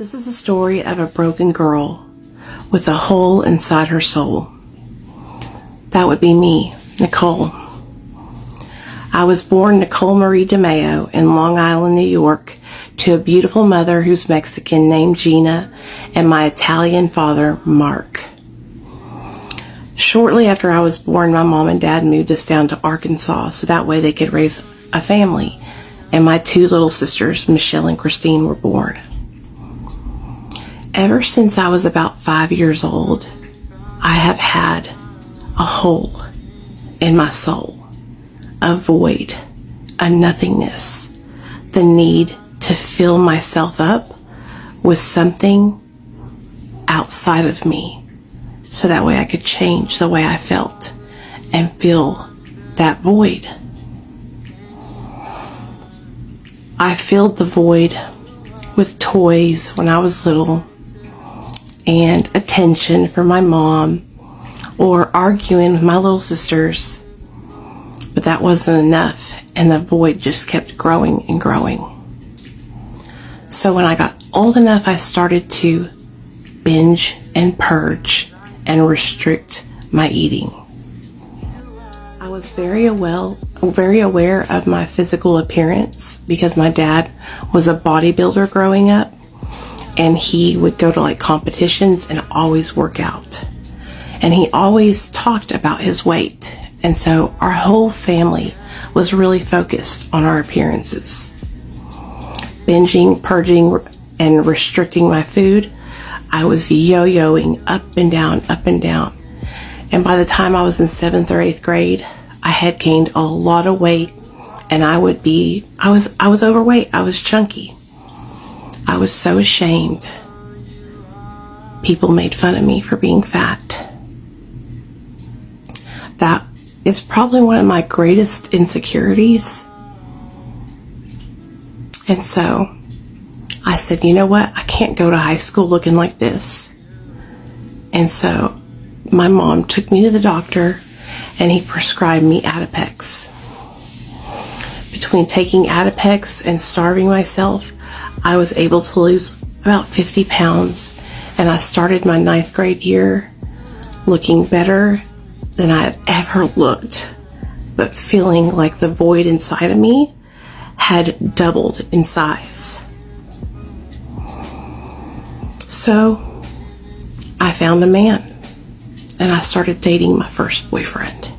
This is a story of a broken girl with a hole inside her soul. That would be me, Nicole. I was born Nicole Marie DeMeo in Long Island, New York, to a beautiful mother who's Mexican named Gina and my Italian father, Mark. Shortly after I was born, my mom and dad moved us down to Arkansas so that way they could raise a family, and my two little sisters, Michelle and Christine, were born. Ever since I was about 5 years old, I have had a hole in my soul, a void, a nothingness, the need to fill myself up with something outside of me so that way I could change the way I felt and fill that void. I filled the void with toys when I was little and attention from my mom or arguing with my little sisters, but that wasn't enough and the void just kept growing and growing. So when I got old enough, I started to binge and purge and restrict my eating. I was very aware of my physical appearance because my dad was a bodybuilder growing up, and he would go to competitions and always work out. And he always talked about his weight. And so our whole family was really focused on our appearances. Binging, purging, and restricting my food, I was yo-yoing up and down, up and down. And by the time I was in 7th or 8th grade, I had gained a lot of weight, and I was overweight. I was chunky. I was so ashamed. People made fun of me for being fat. That is probably one of my greatest insecurities. And so I said, you know what? I can't go to high school looking like this. And so my mom took me to the doctor and he prescribed me Adipex. Between taking Adipex and starving myself, I was able to lose about 50 pounds, and I started my 9th grade year looking better than I have ever looked, but feeling like the void inside of me had doubled in size. So I found a man, and I started dating my first boyfriend.